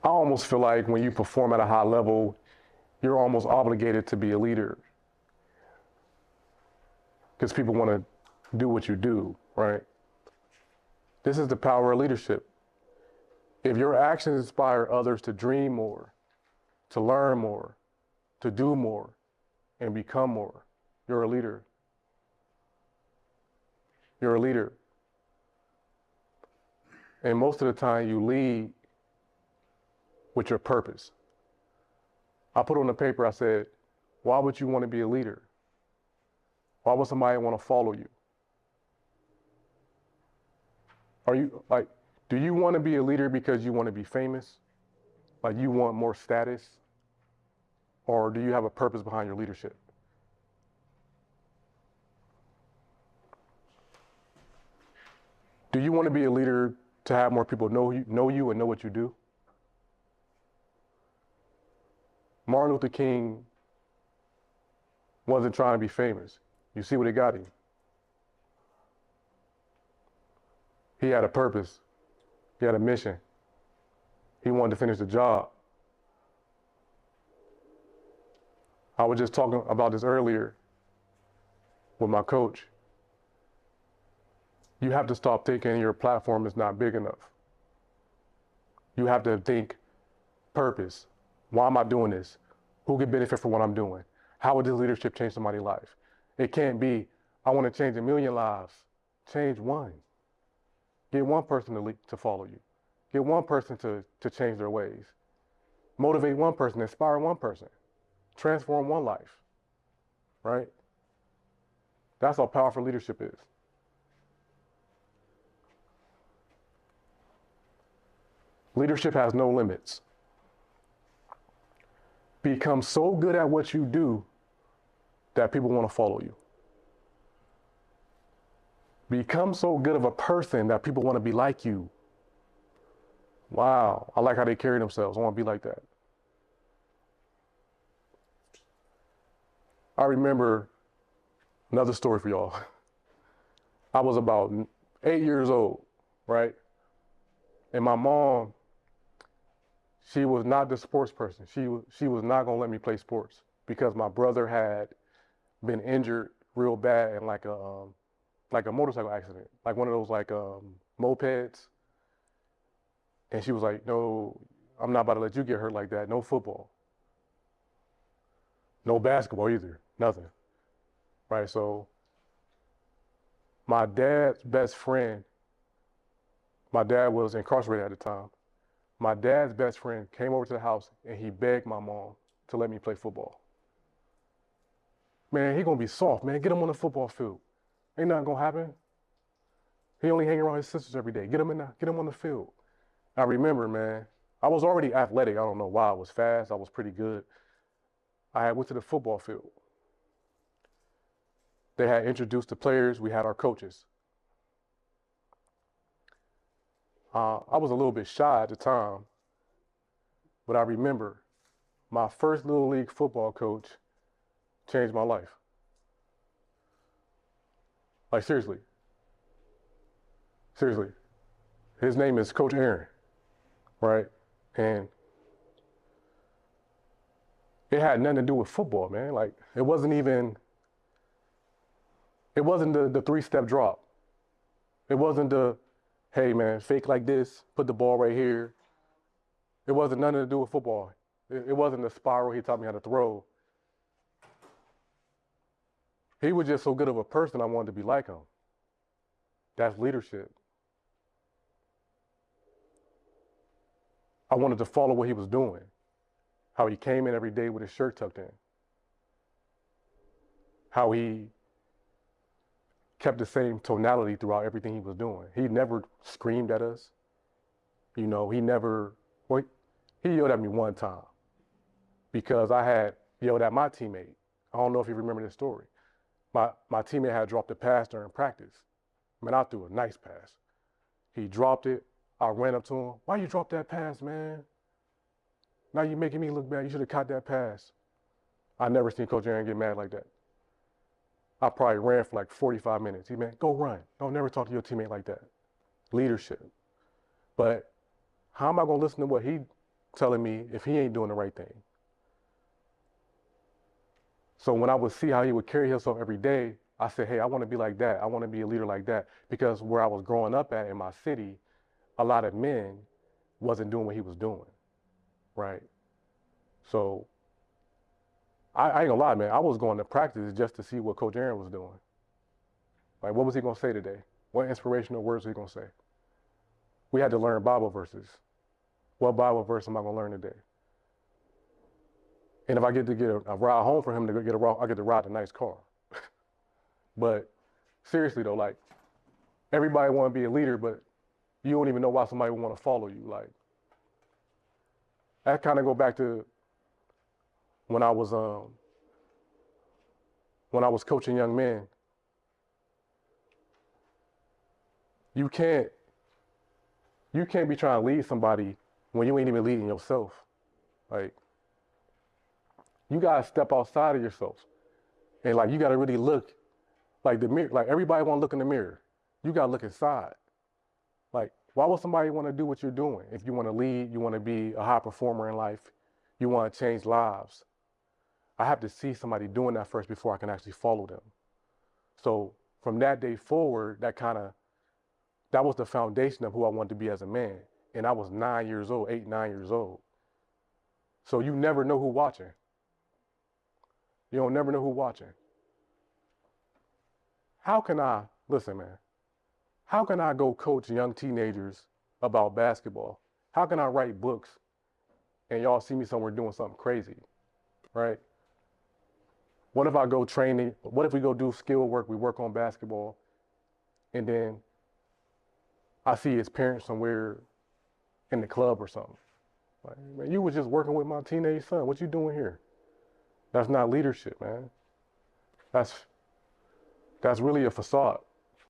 I almost feel like when you perform at a high level, you're almost obligated to be a leader because people want to do what you do, right? This is the power of leadership. If your actions inspire others to dream more, to learn more, to do more, and become more, you're a leader. You're a leader. And most of the time you lead with your purpose. I put on the paper, I said, why would you want to be a leader? Why would somebody want to follow you? Do you want to be a leader because you want to be famous? Like you want more status? Or do you have a purpose behind your leadership? Do you want to be a leader to have more people know you and know what you do? Martin Luther King wasn't trying to be famous. You see what it got him. He had a purpose. He had a mission. He wanted to finish the job. I was just talking about this earlier with my coach. You have to stop thinking your platform is not big enough. You have to think purpose. Why am I doing this? Who could benefit from what I'm doing? How would this leadership change somebody's life? It can't be, I want to change 1 million lives. Change one. Get one person to follow you. Get one person to change their ways. Motivate one person, inspire one person. Transform one life, right? That's how powerful leadership is. Leadership has no limits. Become so good at what you do that people want to follow you. Become so good of a person that people want to be like you. Wow, I like how they carry themselves. I want to be like that. I remember another story for y'all. I was about 8 years old, right? And my mom, she was not the sports person. She was not gonna let me play sports because my brother had been injured real bad in like a motorcycle accident, like one of those mopeds. And she was like, no, I'm not about to let you get hurt like that. No football. No basketball either. Nothing. Right? So my dad's best friend, my dad was incarcerated at the time. My dad's best friend came over to the house and he begged my mom to let me play football. Man, he gonna be soft, man. Get him on the football field. Ain't nothing gonna happen. He only hang around his sisters every day. Get him on the field. I remember, man, I was already athletic. I don't know why. I was fast. I was pretty good. I went to the football field. They had introduced the players. We had our coaches. I was a little bit shy at the time, but I remember my first Little League football coach changed my life. Like seriously. Seriously. His name is Coach Aaron, right? And it had nothing to do with football, man. Like it wasn't the 3-step drop. It wasn't the, hey man, fake like this, put the ball right here. It wasn't nothing to do with football. It wasn't the spiral he taught me how to throw. He was just so good of a person, I wanted to be like him. That's leadership. I wanted to follow what he was doing. How he came in every day with his shirt tucked in. How he kept the same tonality throughout everything he was doing. He never screamed at us. You know, he yelled at me one time because I had yelled at my teammate. I don't know if you remember this story. My teammate had dropped a pass during practice. Man, I threw a nice pass. He dropped it. I ran up to him. Why you drop that pass, man? Now you're making me look bad. You should have caught that pass. I never seen Coach Aaron get mad like that. I probably ran for like 45 minutes. He meant, go run. Don't never talk to your teammate like that. Leadership. But how am I going to listen to what he telling me if he ain't doing the right thing. So when I would see how he would carry himself every day, I said, hey, I want to be like that. I want to be a leader like that. Because where I was growing up at in my city, a lot of men wasn't doing what he was doing, right? So I ain't gonna lie, man. I was going to practice just to see what Coach Aaron was doing. Like, what was he gonna say today? What inspirational words was he gonna say? We had to learn Bible verses. What Bible verse am I gonna learn today? And if I get to get a ride home for him to get I get to ride a nice car. But seriously though, like, everybody want to be a leader, but you don't even know why somebody would want to follow you. Like, that kind of go back to when I was coaching young men. You can't be trying to lead somebody when you ain't even leading yourself. Like, you gotta step outside of yourself, and like, you gotta really look. Like, the mirror, like, everybody want to look in the mirror. You gotta look inside. Like, why would somebody want to do what you're doing? If you want to lead, you want to be a high performer in life, you want to change lives. I have to see somebody doing that first before I can actually follow them. So from that day forward, that was the foundation of who I wanted to be as a man. And I was 9 years old, 8, 9 years old. So you never know who's watching. You don't never know who's watching. Listen, man, how can I go coach young teenagers about basketball? How can I write books and y'all see me somewhere doing something crazy, right? What if I go training? What if we go do skill work, we work on basketball, and then I see his parents somewhere in the club or something? Like, man, you was just working with my teenage son. What you doing here? That's not leadership, man. That's really a facade.